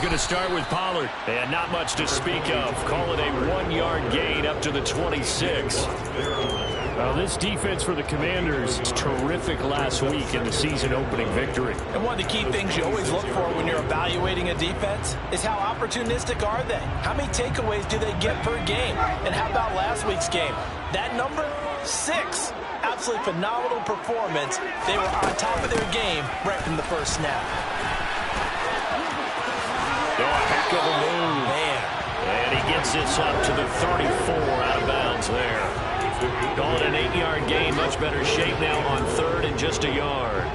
going to start with Pollard. And not much to speak of. Call it a 1-yard gain up to the 26. Well, this defense for the Commanders was terrific last week in the season-opening victory. And one of the key things you always look for when you're evaluating a defense is how opportunistic are they? How many takeaways do they get per game? And how about last week's game? That number? 6. Absolutely phenomenal performance. They were on top of their game right from the first snap. Oh, a heck of a move. Man. And he gets this up to the 34 out of bounds there. Call it an 8-yard gain. Much better shape now on 3rd and just a yard.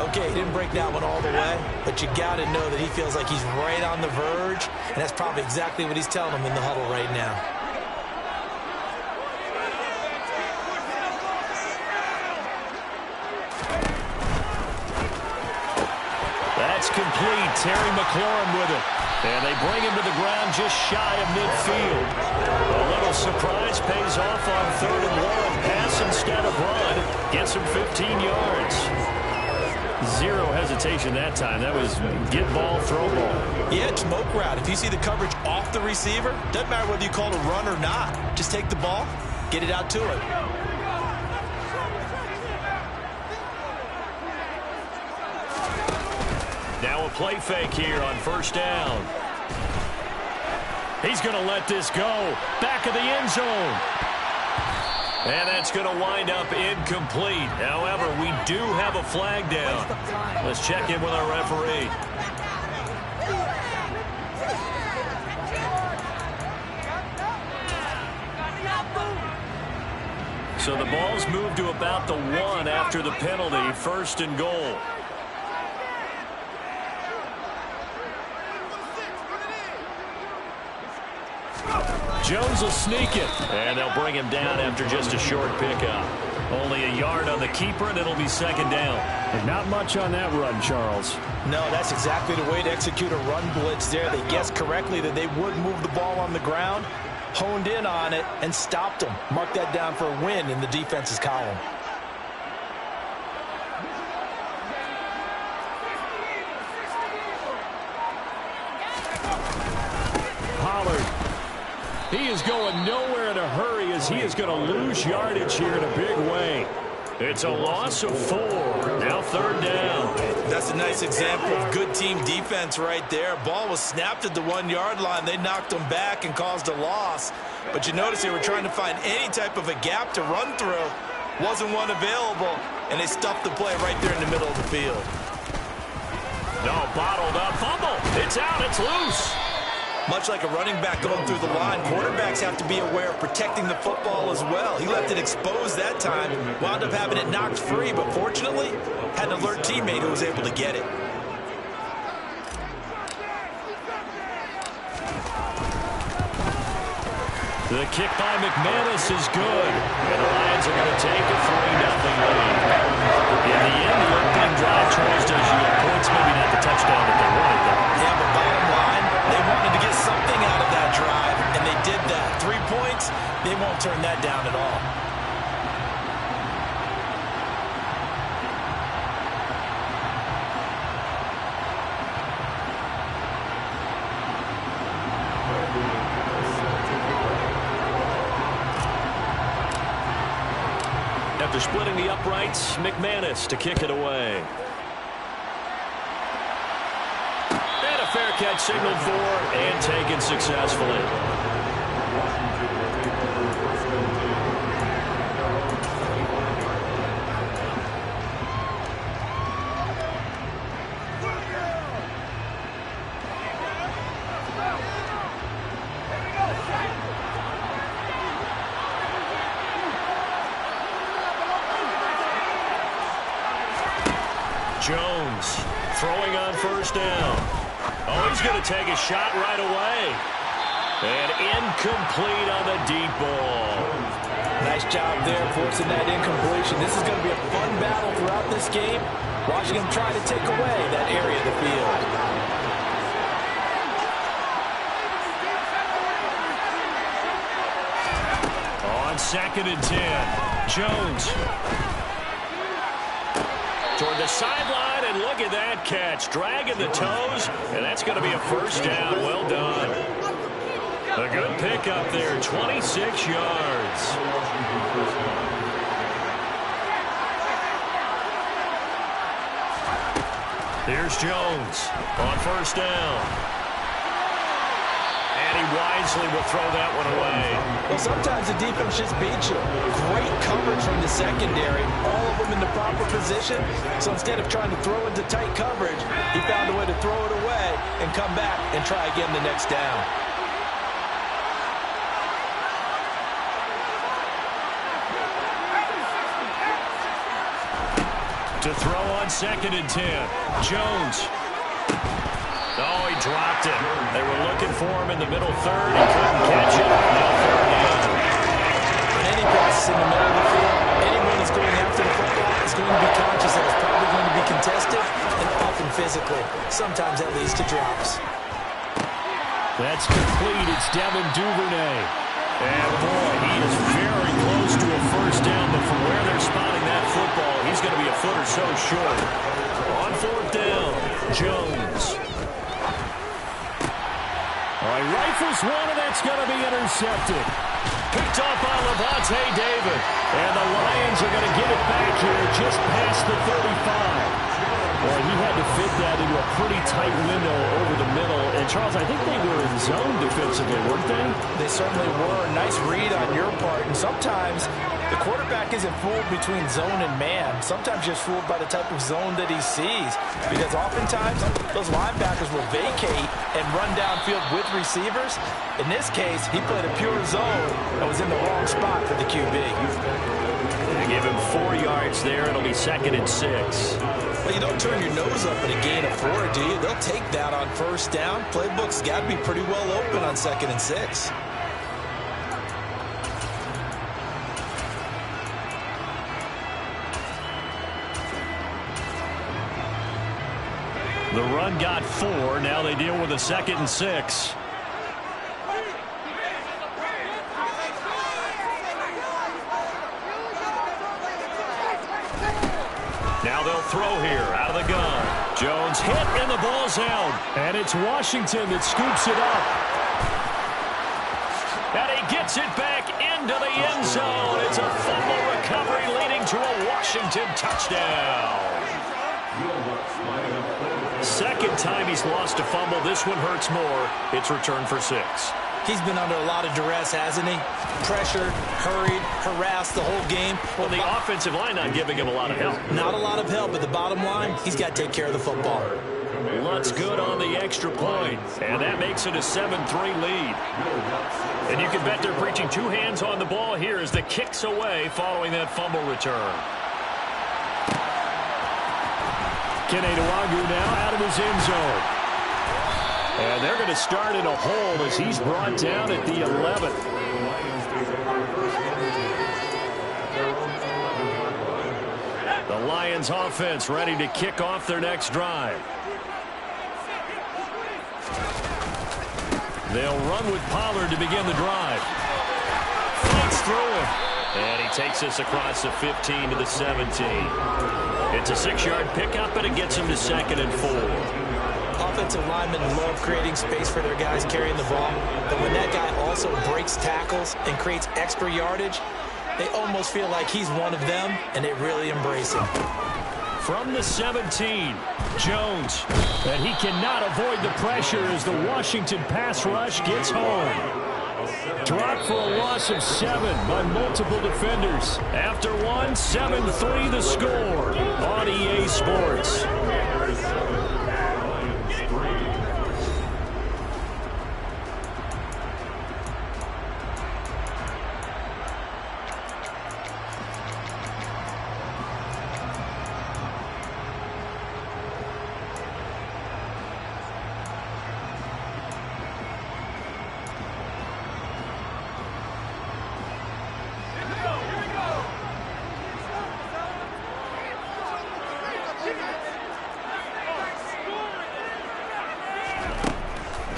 Okay, he didn't break that one all the way, but you got to know that he feels like he's right on the verge, and that's probably exactly what he's telling him in the huddle right now. That's complete. Terry McLaurin with it. And they bring him to the ground just shy of midfield. A little surprise pays off on 3rd and 1. Pass instead of run. Gets him 15 yards. Zero hesitation that time. That was get ball, throw ball. Yeah, smoke route. If you see the coverage off the receiver, doesn't matter whether you call it a run or not. Just take the ball, get it out to him. Now a play fake here on 1st down. He's going to let this go. Back of the end zone. And that's going to wind up incomplete. However, we do have a flag down. Let's check in with our referee. So the ball's moved to about the 1 after the penalty. 1st and goal. Jones will sneak it. And they'll bring him down after just a short pickup. Only a yard on the keeper, and it'll be 2nd down. And not much on that run, Charles. No, that's exactly the way to execute a run blitz there. They guessed correctly that they would move the ball on the ground, honed in on it, and stopped them. Mark that down for a win in the defense's column. Pollard. He is going nowhere in a hurry as he is going to lose yardage here in a big way. It's a loss of 4. Now 3rd down. That's a nice example of good team defense right there. Ball was snapped at the 1-yard line. They knocked them back and caused a loss. But you notice they were trying to find any type of a gap to run through. Wasn't one available, and they stuffed the play right there in the middle of the field. No, bottled up. Fumble. It's out. It's loose. Much like a running back going through the line, quarterbacks have to be aware of protecting the football as well. He left it exposed that time, wound up having it knocked free, but fortunately, had an alert teammate who was able to get it. The kick by McManus is good. And the Lions are going to take a 3-0 lead. In the end, the opening drive tries to yield points, maybe not the touchdown that they wanted, though. Yeah, but bottom line, they wanted to get something out of that drive, and they did that. 3 points, they won't turn that down at all. After splitting the uprights, McManus to kick it away. And a fair catch signaled for and taken successfully. Jones throwing on 1st down. Oh, he's going to take a shot right away. And incomplete on the deep ball. Nice job there forcing that incompletion. This is going to be a fun battle throughout this game. Watching him try to take away that area of the field. On 2nd and 10, Jones. toward the sideline, and look at that catch. Dragging the toes, and that's going to be a first down. Well done. A good pickup there, 26 yards. Here's Jones on first down. And he wisely will throw that one away. Well, sometimes the defense just beats you. Great coverage from the secondary. All of them in the proper position. So instead of trying to throw into tight coverage, he found a way to throw it away and come back and try again the next down. To throw on 2nd and 10. Jones. Oh, he dropped it. They were looking for him in the middle third. He couldn't catch it. Now 3rd down. In any process in the middle of the field, anyone that's going after the football is going to be conscious that it's probably going to be contested and often physically. Sometimes that leads to drops. That's complete. It's Devin Duvernay. And boy, he is very close to a first down, but from where they're spotting that football, he's going to be a foot or so short. On 4th down, Jones. All right, rifles one, and that's going to be intercepted. Picked up by Lavonte David. And the Lions are going to get it back here just past the 35. Well, he had to fit that into a pretty tight window over the middle. And, Charles, I think they were in zone defensively, weren't they? They certainly were. Nice read on your part. And sometimes the quarterback isn't fooled between zone and man. Sometimes just fooled by the type of zone that he sees. Because oftentimes those linebackers will vacate and run downfield with receivers. In this case, he played a pure zone and was in the wrong spot for the QB. They give him 4 yards there. It'll be 2nd and 6. Well, you don't turn your nose up at a gain of 4, do you? They'll take that on first down. Playbook's got to be pretty well open on 2nd and 6. The run got 4. Now they deal with a 2nd and 6. Now they'll throw here out of the gun. Jones hit and the ball's out. And it's Washington that scoops it up. And he gets it back into the end zone. It's a fumble recovery leading to a Washington touchdown. 2nd time he's lost a fumble. This one hurts more. It's returned for 6. He's been under a lot of duress, hasn't he? Pressured, hurried, harassed the whole game. Well, the offensive line not giving him a lot of help. Not a lot of help, but the bottom line, he's got to take care of the football. Lutz good on the extra point, and that makes it a 7-3 lead. And you can bet they're preaching 2 hands on the ball here as the kick's away following that fumble return. Kene Nwangwu now out of his end zone. And they're going to start in a hole as he's brought down at the 11th. The Lions offense ready to kick off their next drive. They'll run with Pollard to begin the drive. Fights through him. And he takes this across the 15 to the 17. It's a 6-yard pickup, and it gets him to 2nd and 4. Offensive linemen love creating space for their guys carrying the ball. But when that guy also breaks tackles and creates extra yardage, they almost feel like he's one of them, and they really embrace him. From the 17, Jones. And he cannot avoid the pressure as the Washington pass rush gets home. Dropped for a loss of 7 by multiple defenders. After one, 7-3 the score on EA Sports.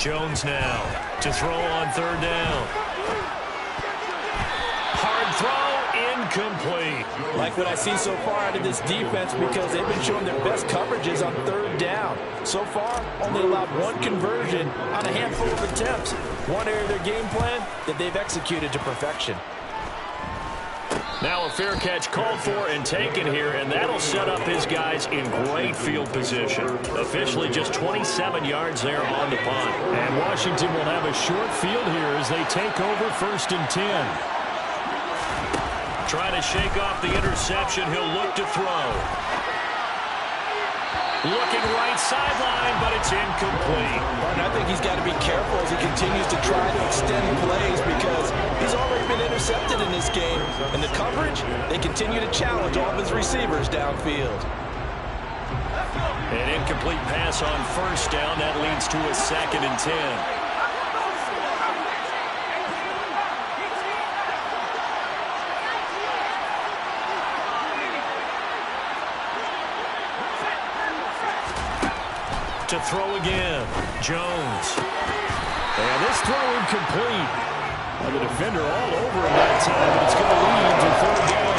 Jones now to throw on 3rd down. Hard throw incomplete. Like what I see so far out of this defense because they've been showing their best coverages on third down. So far, only allowed one conversion on a handful of attempts. One area of their game plan that they've executed to perfection. Now a fair catch called for and taken here, and that'll set up his guys in great field position. Officially just 27 yards there on the punt. And Washington will have a short field here as they take over 1st and 10. Trying to shake off the interception. He'll look to throw. Looking right sideline, but it's incomplete. And I think he's got to be careful as he continues to try to extend plays because he's already been intercepted in this game. And the coverage, they continue to challenge all of his receivers downfield. An incomplete pass on 1st down. That leads to a 2nd and 10. To throw again, Jones. And this throw incomplete. The defender all over him that time, but it's going to lead to 3rd down.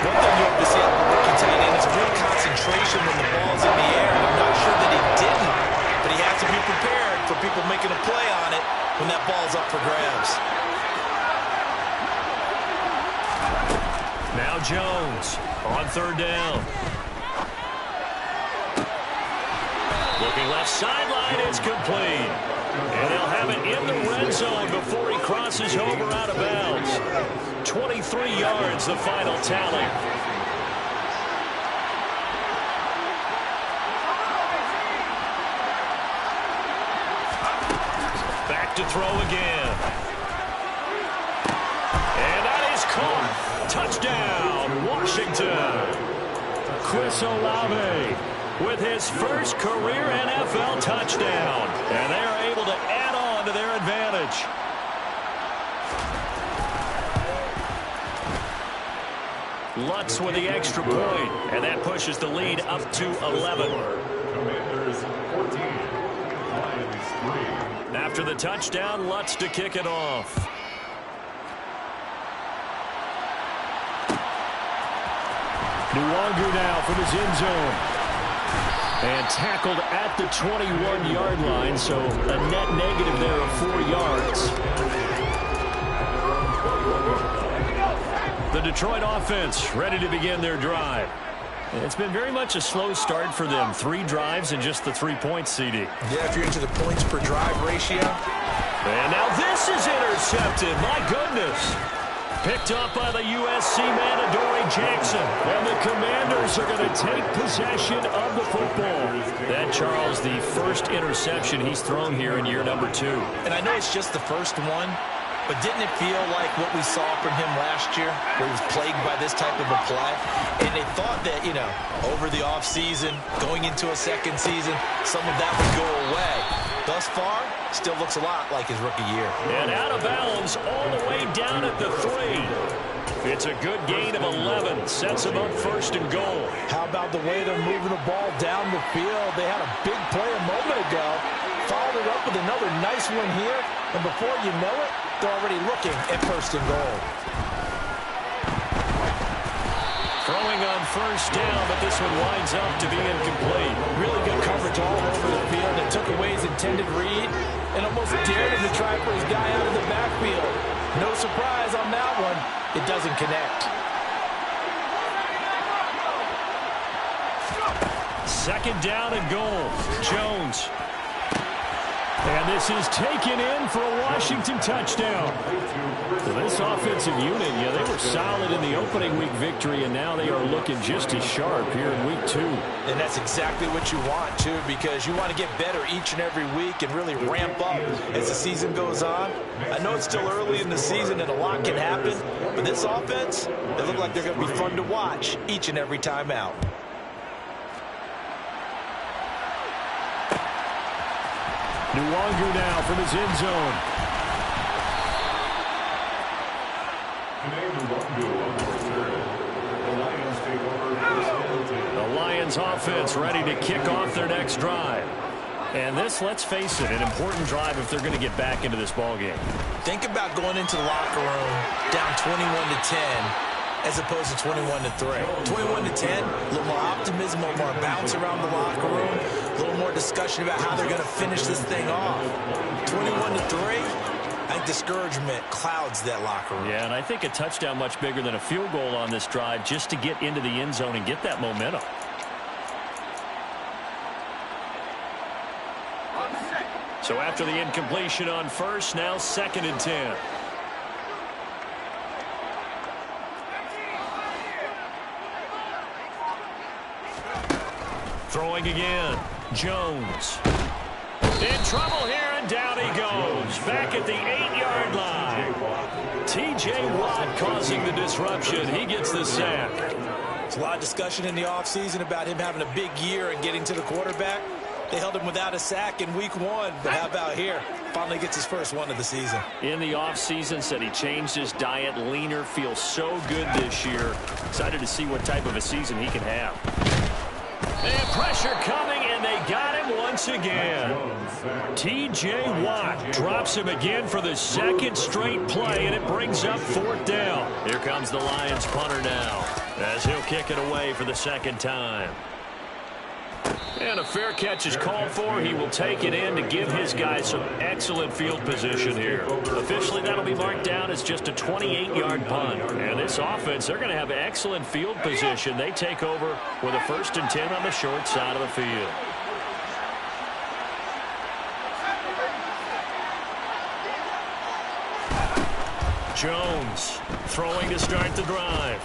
One thing you have to see out of the rookie tight end is real concentration when the ball's in the air. I'm not sure that he didn't, but he has to be prepared for people making a play on it when that ball's up for grabs. Now Jones on 3rd down. Looking left sideline, it's complete. And they'll have it in the red zone before he crosses over out of bounds. 23 yards, the final tally. Back to throw again. And that is caught. Touchdown, Washington. Chris Olave with his first career NFL touchdown. And they are able to add on to their advantage. Lutz with the extra point, and that pushes the lead up to 11. Commanders 14, Lions 3. After the touchdown, Lutz to kick it off. Nwangu now from his end zone. And tackled at the 21-yard line, so a net negative there of 4 yards. The Detroit offense ready to begin their drive. It's been very much a slow start for them. 3 drives and just the 3 points, CD. Yeah, if you're into the points per drive ratio. And now this is intercepted. My goodness. Picked up by the USC man, Adoree Jackson. And the Commanders are going to take possession of the football. That, Charles, the first interception he's thrown here in year number 2. And I know it's just the first one, but didn't it feel like what we saw from him last year, where he was plagued by this type of a play? And they thought that, you know, over the offseason, going into a second season, some of that would go away. Thus far, still looks a lot like his rookie year. And out of bounds all the way down at the 3. It's a good gain of 11. Sets him up 1st and goal. How about the way they're moving the ball down the field? They had a big play a moment ago. Followed it up with another nice one here. And before you know it, they're already looking at 1st and goal. Throwing on 1st down, but this one winds up to be incomplete. Really good coverage all over the field. It took away his intended read and almost dared him to try for his guy out of the backfield. No surprise on that one. It doesn't connect. 2nd down and goal. Jones. And this is taken in for a Washington touchdown. So this offensive unit, yeah, they were solid in the opening week victory, and now they are looking just as sharp here in week 2. And that's exactly what you want, too, because you want to get better each and every week and really ramp up as the season goes on. I know it's still early in the season and a lot can happen, but this offense, they look like they're going to be fun to watch each and every time out. Nwangu now from his end zone. The Lions offense ready to kick off their next drive. And this, let's face it, an important drive if they're going to get back into this ballgame. Think about going into the locker room down 21-10 as opposed to 21-3. 21-10, a little more optimism, a little more bounce around the locker room, a little more discussion about how they're going to finish this thing off. 21-3, I think discouragement clouds that locker room. Yeah, and I think a touchdown much bigger than a field goal on this drive just to get into the end zone and get that momentum. So after the incompletion on first, now 2nd and 10. Throwing again. Jones. In trouble here, and down he goes. Back at the 8-yard line. T.J. Watt causing the disruption. He gets the sack. There's a lot of discussion in the offseason about him having a big year and getting to the quarterback. They held him without a sack in week 1, but how about here? Finally gets his first one of the season. In the offseason, said he changed his diet, leaner, feels so good this year. Excited to see what type of a season he can have. And pressure coming, and they got him once again. T.J. Watt drops him again for the 2nd straight play, and it brings up 4th down. Here comes the Lions punter now, as he'll kick it away for the 2nd time. And a fair catch is called for. He will take it in to give his guys some excellent field position here. Officially, that'll be marked down as just a 28-yard punt. And this offense, they're going to have excellent field position. They take over with a 1st and 10 on the short side of the field. Jones throwing to start the drive.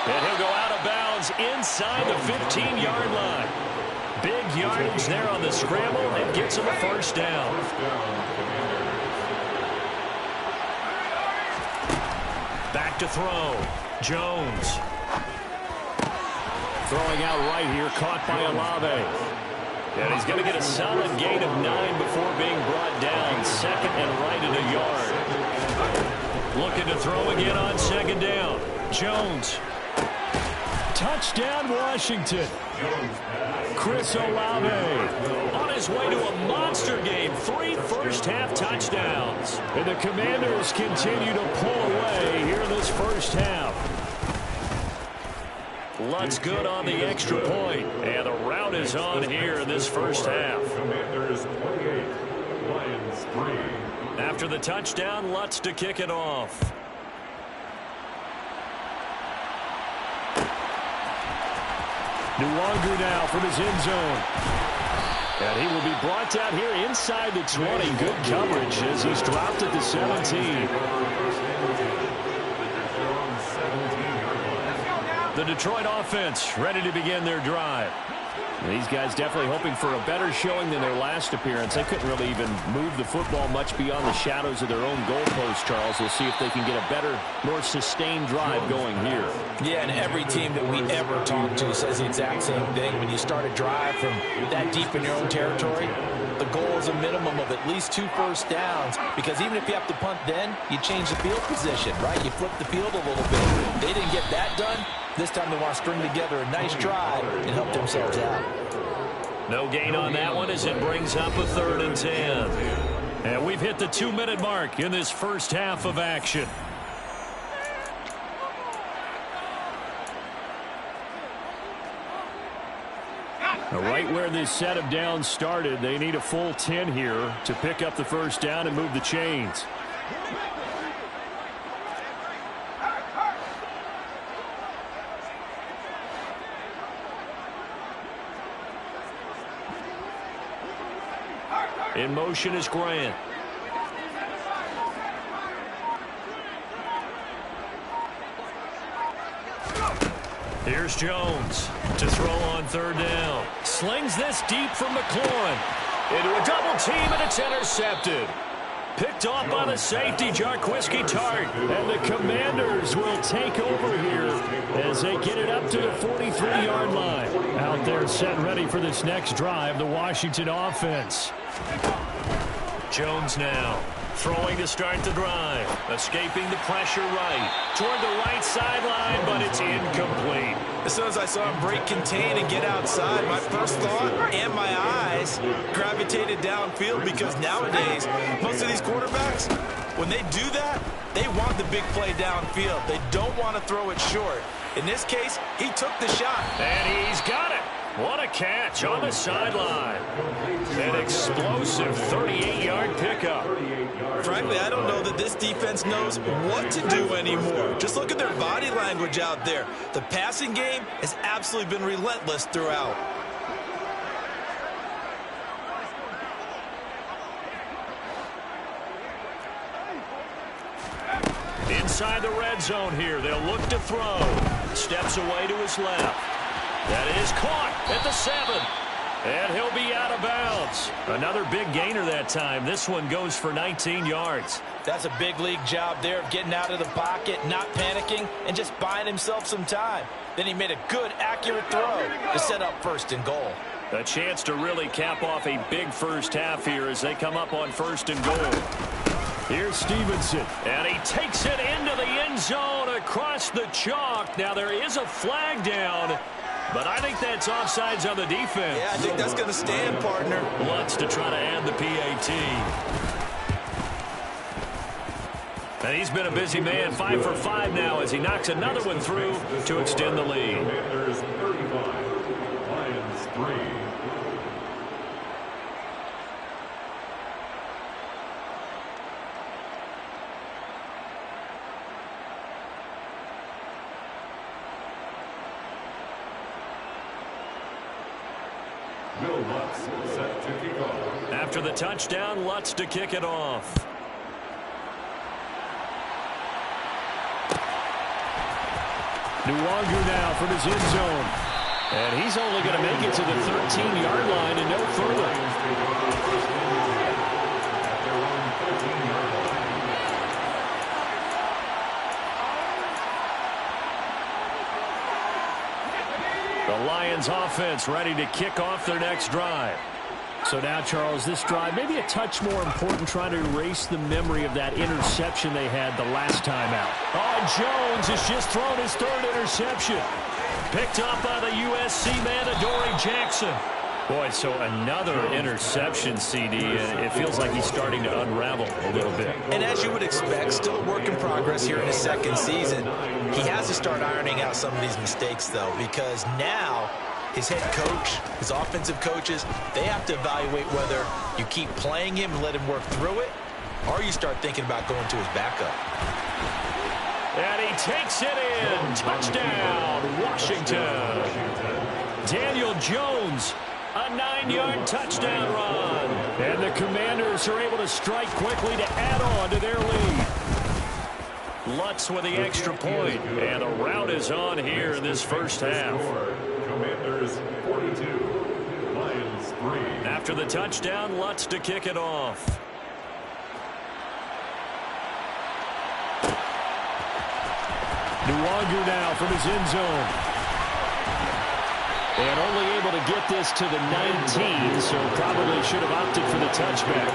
And he'll go out of bounds inside the 15-yard line. Big yardage there on the scramble and gets him a 1st down. Back to throw. Jones. Throwing out right here, caught by Olave. And he's going to get a solid gain of 9 before being brought down. 2nd and right at a yard. Looking to throw again on 2nd down. Jones. Touchdown, Washington. Chris Olave on his way to a monster game. 3 first-half touchdowns. And the Commanders continue to pull away here in this first half. Lutz good on the extra point. And the rout is on here in this first half. Commanders 28, Lions 3. After the touchdown, Lutz to kick it off. Nwangu now from his end zone. And he will be brought down here inside the 20. Good coverage as he's dropped at the 17. The Detroit offense ready to begin their drive. These guys definitely hoping for a better showing than their last appearance. They couldn't really even move the football much beyond the shadows of their own goalpost, Charles. We'll see if they can get a better, more sustained drive going here. Yeah, and every team that we ever talk to says the exact same thing. When you start a drive from that deep in your own territory, the goal is a minimum of at least 2 first downs, because even if you have to punt then, you change the field position, right? You flip the field a little bit. They didn't get that done. This time they want to string together a nice drive and help themselves out. No gain on that one as it brings up a 3rd and 10. And we've hit the 2-minute mark in this first half of action. Now, right where this set of downs started, they need a full 10 here to pick up the first down and move the chains. In motion is Grant. Here's Jones to throw on 3rd down. Slings this deep from McLaurin. Into a double team, and it's intercepted. Picked off by the safety, Jarquiski Tart. And the Commanders will take over here as they get it up to the 43-yard line. Out there set ready for this next drive, the Washington offense. Jones now Throwing to start the drive. Escaping the pressure right. Toward the right sideline, but it's incomplete. As soon as I saw him break contain and get outside, my first thought and my eyes gravitated downfield, because nowadays, most of these quarterbacks, when they do that, they want the big play downfield. They don't want to throw it short. In this case, he took the shot. And he's got it. What a catch on the sideline. An explosive 38-yard pickup. Frankly, I don't know that this defense knows what to do anymore. Just look at their body language out there. The passing game has absolutely been relentless throughout. Inside the red zone here. They'll look to throw. Steps away to his left. That is caught at the 7. And he'll be out of bounds. Another big gainer that time. This one goes for 19 yards. That's a big league job there of getting out of the pocket, not panicking, and just buying himself some time. Then he made a good, accurate throw to set up 1st and goal. A chance to really cap off a big first half here as they come up on 1st and goal. Here's Stevenson. And he takes it into the end zone across the chalk. Now there is a flag down, but I think that's offsides on the defense. Yeah, I think that's going to stand, partner. Lutz to try to add the PAT. And he's been a busy man, 5 for 5 now as he knocks another one through to extend the lead. Commanders 35, Lions 3. Will Lutz set to kick off. After the touchdown, Lutz to kick it off. Nwangu now from his end zone. And he's only going to make it to the 13-yard line and no further. The Lions offense ready to kick off their next drive. So now, Charles, this drive maybe a touch more important, trying to erase the memory of that interception they had the last time out. Oh, Jones has just thrown his 3rd interception. Picked up by the USC man, Adoree Jackson. Boy, so another interception, CD, and it feels like he's starting to unravel a little bit. And as you would expect, still a work in progress here in his 2nd season. He has to start ironing out some of these mistakes, though, because now his head coach, his offensive coaches, they have to evaluate whether you keep playing him and let him work through it, or you start thinking about going to his backup. And he takes it in. Touchdown, Washington. Daniel Jones, a 9-yard touchdown run. And the Commanders are able to strike quickly to add on to their lead. Lutz with the extra point. And the rout is on here in this first half. Commanders 42, Lions 3. After the touchdown, Lutz to kick it off. Nwangu now from his end zone. And only able to get this to the 19, so probably should have opted for the touchback.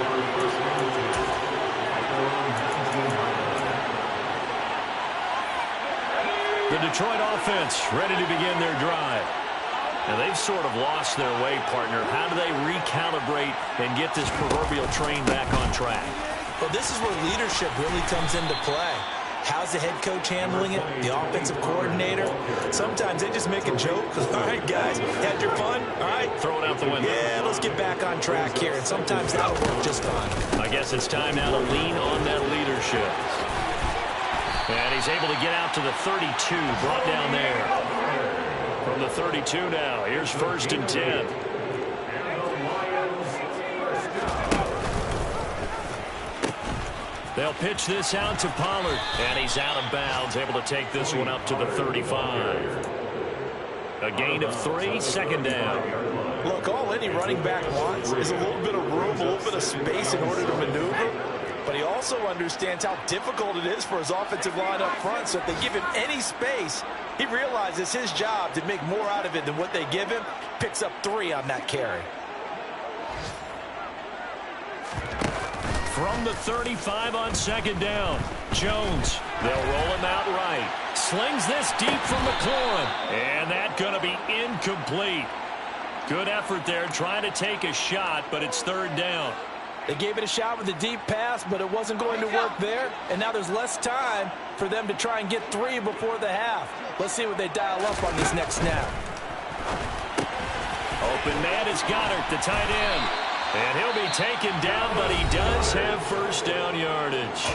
The Detroit offense ready to begin their drive. Now they've sort of lost their way, partner. How do they recalibrate and get this proverbial train back on track? Well, this is where leadership really comes into play. How's the head coach handling it? The offensive coordinator? Sometimes they just make a joke. All right, guys, had your fun? All right. Throw it out the window. Yeah, let's get back on track here. And sometimes that'll work just fine. I guess it's time now to lean on that leadership. And he's able to get out to the 32, brought down there. From the 32 now, here's 1st and 10. They'll pitch this out to Pollard, and he's out of bounds, able to take this one up to the 35. A gain of 3, 2nd down. Look, all any running back wants is a little bit of room, a little bit of space in order to maneuver. But he also understands how difficult it is for his offensive line up front. So if they give him any space, he realizes his job to make more out of it than what they give him. Picks up 3 on that carry. From the 35 on second down. Jones. They'll roll him out right. Slings this deep from McLaurin. And that's going to be incomplete. Good effort there trying to take a shot, but it's third down. They gave it a shot with a deep pass, but it wasn't going to work there. And now there's less time for them to try and get 3 before the half. Let's see what they dial up on this next snap. Open man is Goddard, the tight end. And he'll be taken down, but he does have first down yardage.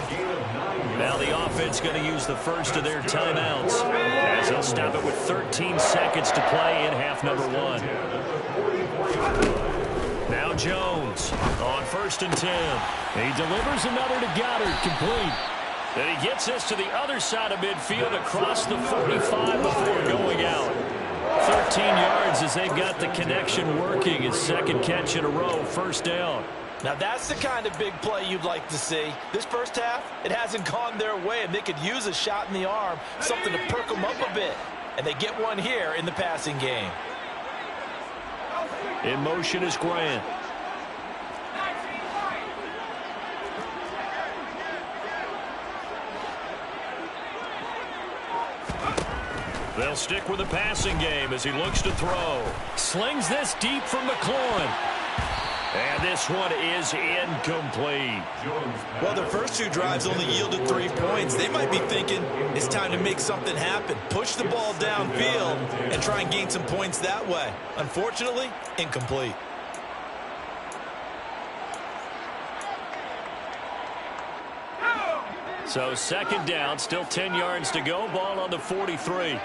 Now the offense going to use the first of their timeouts, as they'll stop it with 13 seconds to play in half number 1. Now Jones on 1st and 10. He delivers another to Goddard, complete. Then he gets this to the other side of midfield across the 45 before going out. 13 yards as they've got the connection working. His second catch in a row, first down. Now that's the kind of big play you'd like to see. This first half, it hasn't gone their way, and they could use a shot in the arm, something to perk them up a bit. And they get one here in the passing game. In motion is Grant. They'll stick with the passing game as he looks to throw. Slings this deep from McLaurin. And this one is incomplete. Well, their first 2 drives only yielded 3 points. They might be thinking it's time to make something happen. Push the ball downfield and try and gain some points that way. Unfortunately, incomplete. So second down, still 10 yards to go. Ball on the 43.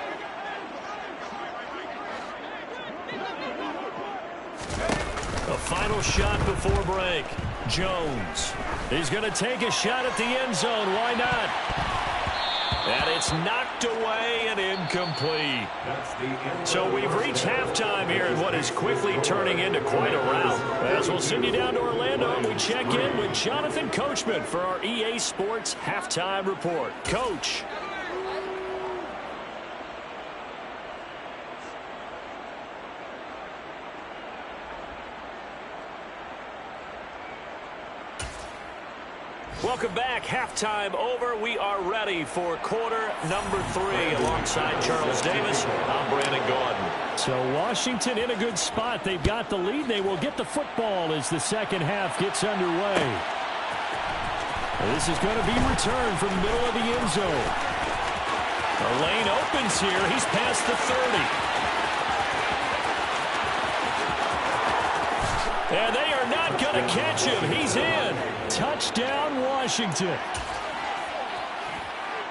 A final shot before break. Jones. He's going to take a shot at the end zone. Why not? And it's knocked away and incomplete. So we've reached halftime here in what is quickly turning into quite a rout. As we'll send you down to Orlando, and we check in with Jonathan Coachman for our EA Sports Halftime Report. Coach. Welcome back. Halftime over. We are ready for quarter number 3. Alongside Charles Davis, I'm Brandon Gaudin. So Washington in a good spot. They've got the lead. They will get the football as the second half gets underway. This is going to be returned from the middle of the end zone. The lane opens here. He's past the 30. And they are not going to catch him. He's in. Touchdown, Washington.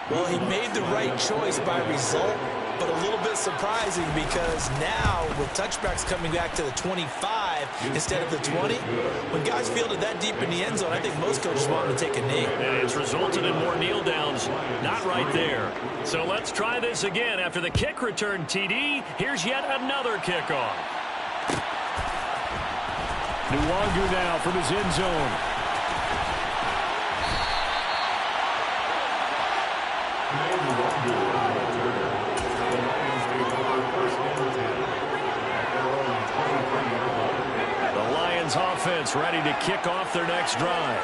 Well, he made the right choice by result, but a little bit surprising because now with touchbacks coming back to the 25 instead of the 20, when guys fielded that deep in the end zone, I think most coaches want them to take a knee. And it's resulted in more kneel downs. Not right there. So let's try this again. After the kick return TD, here's yet another kickoff. Nwangu now from his end zone. The Lions offense ready to kick off their next drive.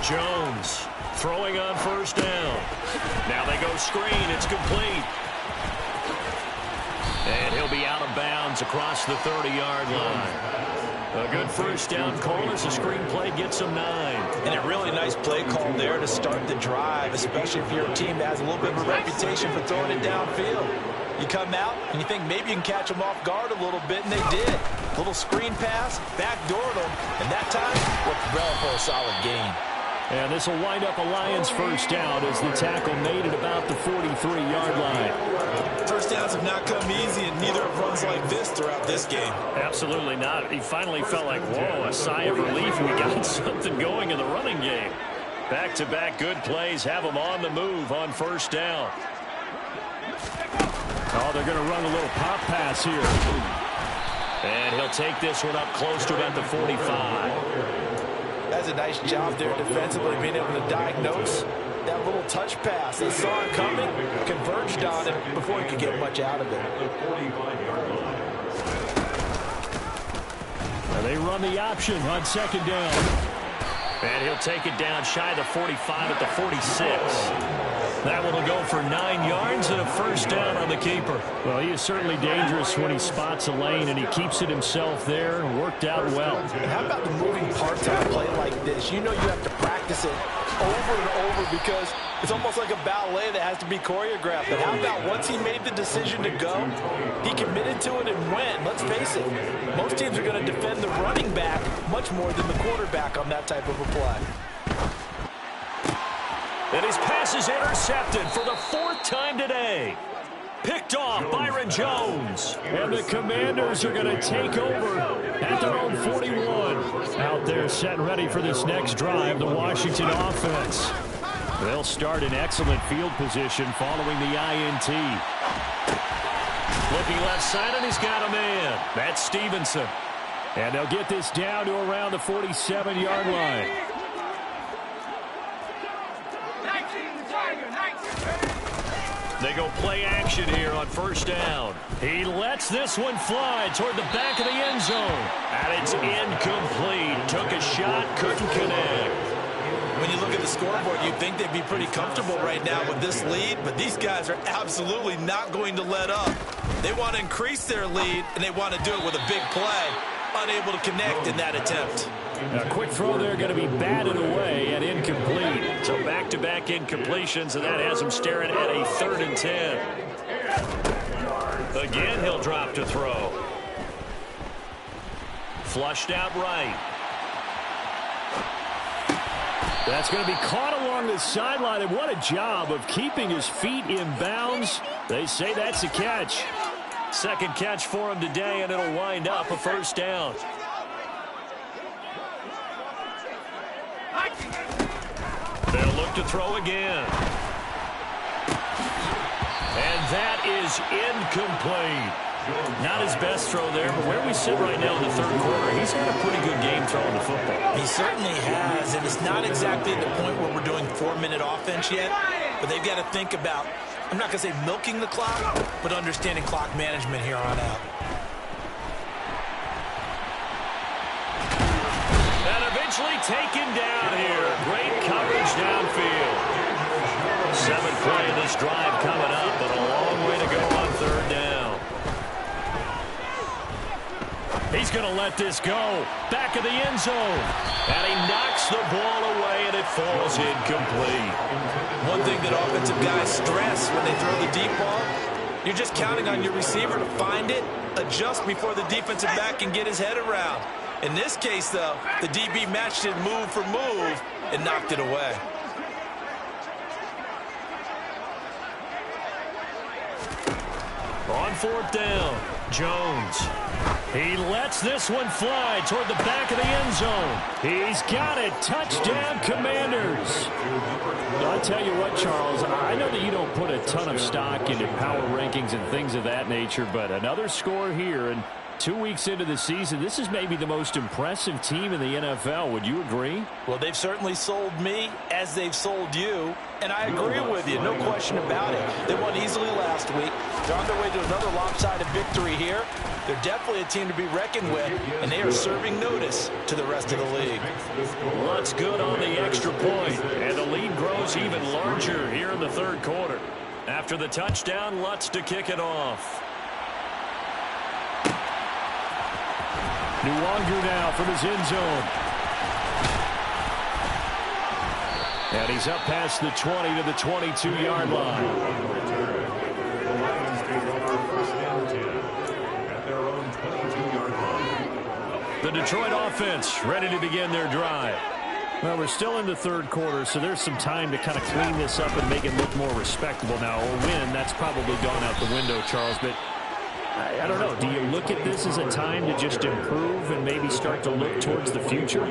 Jones throwing on first down. Now they go screen. It's complete. And he'll be out of bounds across the 30-yard line. A good first down call as the screenplay gets him 9. And a really nice play call there to start the drive, especially if you're a team that has a little bit of a reputation for throwing it downfield. You come out and you think maybe you can catch them off guard a little bit, and they did. Little screen pass, backdoored them, and that time worked well for a solid gain. And this will wind up a Lions first down as the tackle made at about the 43-yard line. First downs have not come easy, and neither have runs like this throughout this game. Absolutely not. He finally felt like, whoa, a sigh of relief. We got something going in the running game. Back-to-back good plays have them on the move on first down. Oh, they're going to run a little pop pass here. And he'll take this one up close to about the 45. That's a nice job there defensively, being able to diagnose that little touch pass. They saw it coming, converged on it before he could get much out of it. They run from the option on second down. And he'll take it down shy of the 45 at the 46. That one will go for 9 yards and a first down on the keeper. Well, he is certainly dangerous when he spots a lane, and he keeps it himself there and worked out well. And how about the moving parts on a play like this? You know you have to practice it over and over because it's almost like a ballet that has to be choreographed. But how about once he made the decision to go, he committed to it and went. Let's face it, most teams are going to defend the running back much more than the quarterback on that type of a play. And his pass is intercepted for the 4th time today. Picked off Byron Jones. And the Commanders are going to take over at their own 41. Out there set and ready for this next drive, the Washington offense. They'll start in excellent field position following the INT. Looking left side, and he's got a man. That's Stevenson. And they'll get this down to around the 47-yard line. They go play action here on first down. He lets this one fly toward the back of the end zone. And it's incomplete. Took a shot, couldn't connect. When you look at the scoreboard, you'd think they'd be pretty comfortable right now with this lead, but these guys are absolutely not going to let up. They want to increase their lead, and they want to do it with a big play. Unable to connect in that attempt. A quick throw there going to be batted away and incomplete. So back-to-back incompletions, and that has him staring at a 3rd and 10. Again, he'll drop to throw. Flushed out right. That's going to be caught along the sideline, and what a job of keeping his feet in bounds. They say that's a catch. Second catch for him today, and it'll wind up a first down. They'll look to throw again. And that is incomplete. Not his best throw there, but where we sit right now in the 3rd quarter, he's had a pretty good game throwing the football. He certainly has, and it's not exactly the point where we're doing 4-minute offense yet, but they've got to think about, I'm not going to say milking the clock, but understanding clock management here on out. And eventually taken down here. Great coverage downfield. 7th play of this drive coming up, but a long way to go on 3rd down. He's going to let this go. Back of the end zone. And he knocks the ball away, and it falls incomplete. One thing that offensive guys stress when they throw the deep ball, you're just counting on your receiver to find it, adjust before the defensive back can get his head around. In this case, though, the DB matched it move for move and knocked it away. On 4th down, Jones. He lets this one fly toward the back of the end zone. He's got it. Touchdown, Commanders. I'll tell you what, Charles, I know that you don't put a ton of stock into power rankings and things of that nature, but another score here, and 2 weeks into the season, this is maybe the most impressive team in the NFL. Would you agree? Well, they've certainly sold me as they've sold you, and I agree with you, no question about it. They won easily last week. They're on their way to another lopsided victory here. They're definitely a team to be reckoned with, and they are serving notice to the rest of the league. Lutz good on the extra point, and the lead grows even larger here in the 3rd quarter. After the touchdown, Lutz to kick it off. Nwangu now from his end zone. And he's up past the 20 to the 22-yard line. The Detroit offense ready to begin their drive. Well, we're still in the 3rd quarter, so there's some time to kind of clean this up and make it look more respectable now. A win, that's probably gone out the window, Charles, but I don't know. Do you look at this as a time to just improve and maybe start to look towards the future?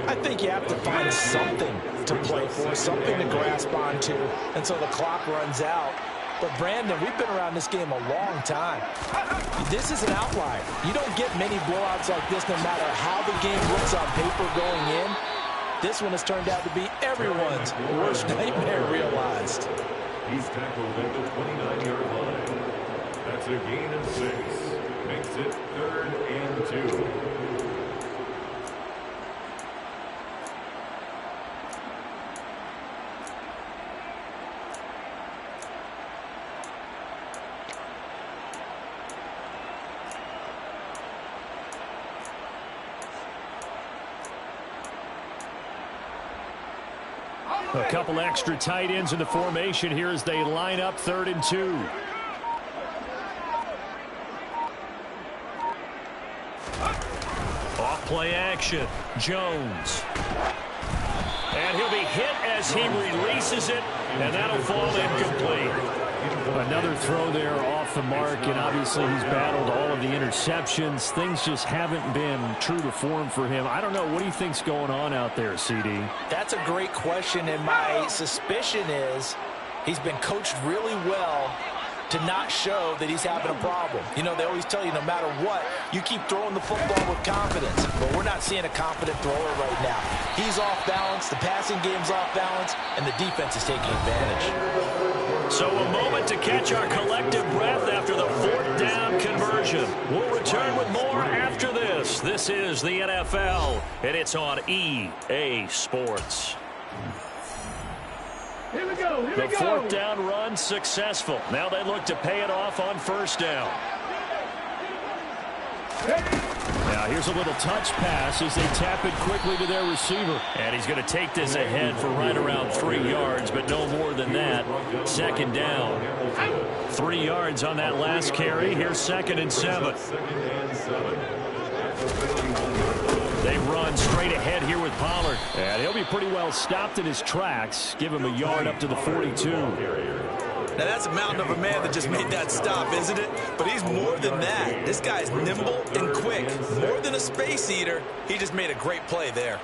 I think you have to find something to play for, something to grasp onto until the clock runs out. But, Brandon, we've been around this game a long time. This is an outlier. You don't get many blowouts like this no matter how the game looks on paper going in. This one has turned out to be everyone's worst nightmare realized. He's tackled at the 29-yard line. That's a gain of 6. Makes it 3rd and 2. A couple extra tight ends in the formation here as they line up 3rd and 2. Off play action. Jones. And he'll be hit as he releases it, and that'll fall incomplete. Another throw there off the mark, and obviously he's battled all of the interceptions. Things just haven't been true to form for him. I don't know. What do you think's going on out there, CD? That's a great question, and my suspicion is he's been coached really well to not show that he's having a problem. You know, they always tell you no matter what, you keep throwing the football with confidence. But we're not seeing a confident thrower right now. He's off balance, the passing game's off balance, and the defense is taking advantage. So a moment to catch our collective breath after the 4th down conversion. We'll return with more after this. This is the NFL, and it's on EA Sports. Here we go. The 4th down run successful. Now they look to pay it off on 1st down. Now here's a little touch pass as they tap it quickly to their receiver. And he's going to take this ahead for right around 3 yards, but no more than that. 2nd down. 3 yards on that last carry. Here's 2nd and 7. They run straight ahead here with Pollard. And he'll be pretty well stopped in his tracks. Give him a yard up to the 42. Now, that's a mountain of a man that just made that stop, isn't it? But he's more than that. This guy's nimble and quick. More than a space eater, he just made a great play there.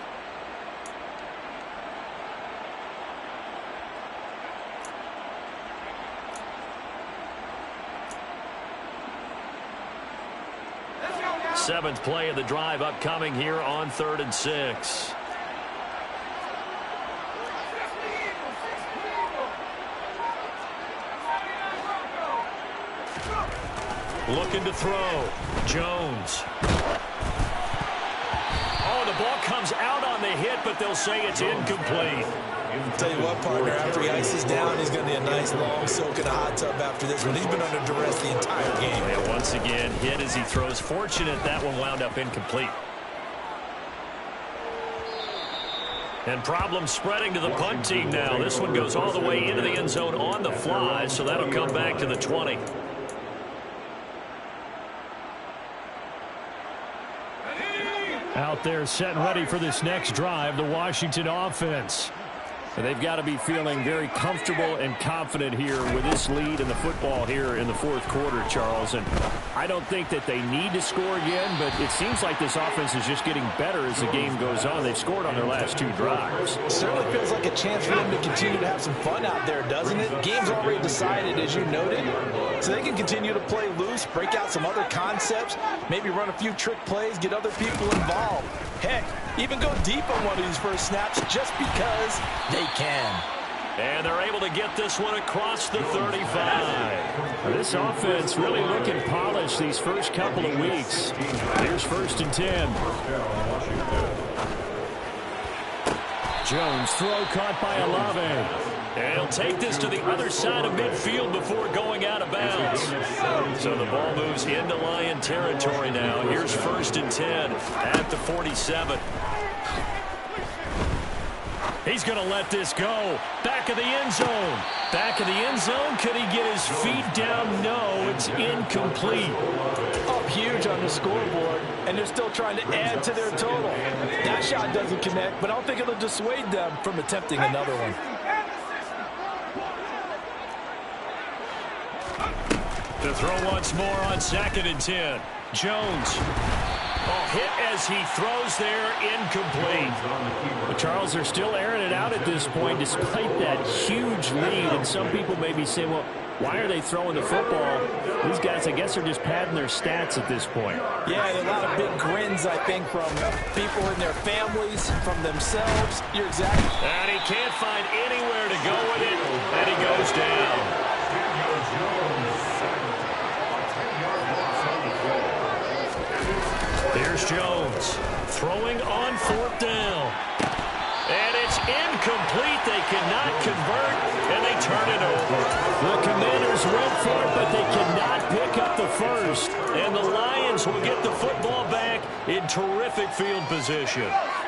Seventh play of the drive upcoming here on 3rd and 6. Looking to throw. Jones. Oh, the ball comes out on the hit, but they'll say it's incomplete. I'll tell you what, partner, after he ices down, he's going to need a nice long soak in a hot tub after this one. He's been under duress the entire game. And once again, hit as he throws. Fortunate that one wound up incomplete. And problem spreading to the punt team now. This one goes all the way into the end zone on the fly, so that'll come back to the 20. Out there set and ready for this next drive, the Washington offense. And they've got to be feeling very comfortable and confident here with this lead in the football here in the 4th quarter, Charles. And I don't think that they need to score again, but it seems like this offense is just getting better as the game goes on. They've scored on their last 2 drives. It certainly feels like a chance for them to continue to have some fun out there, doesn't it? Game's already decided, as you noted, so they can continue to play loose, break out some other concepts, maybe run a few trick plays, get other people involved. Heck, even go deep on one of these first snaps just because they can. And they're able to get this one across the 35. This offense really looking polished these first couple of weeks. Here's 1st and 10. Jones, throw caught by Olave. And he'll take this to the other side of midfield before going out of bounds. So the ball moves into Lion territory now. Here's 1st and 10 at the 47. He's going to let this go. Back of the end zone. Back of the end zone. Could he get his feet down? No, it's incomplete. Up huge on the scoreboard, and they're still trying to add to their total. That shot doesn't connect, but I don't think it'll dissuade them from attempting another one. To throw once more on 2nd and 10. Jones. Hit as he throws there, incomplete. But Charles, they're still airing it out at this point despite that huge lead. And some people may be saying, well, why are they throwing the football? These guys, I guess, are just padding their stats at this point. Yeah, there are a lot of big grins, I think, from people in their families, from themselves. You're exactly. And he can't find anywhere to go with it, and he goes down. Here's Jones throwing on 4th down. And it's incomplete. They cannot convert, and they turn it over. The Commanders went for it, but they cannot pick up the first. And the Lions will get the football back in terrific field position.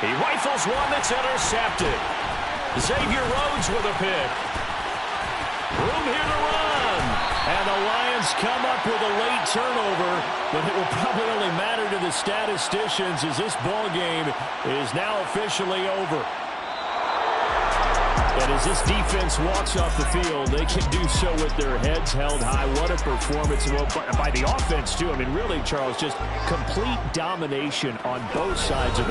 He rifles one that's intercepted. Xavier Rhodes with a pick. Room here to run. And the Lions come up with a late turnover, but it will probably only matter to the statisticians as this ball game is now officially over. And as this defense walks off the field, they can do so with their heads held high. What a performance by the offense, too. I mean, really, Charles, just complete domination on both sides of the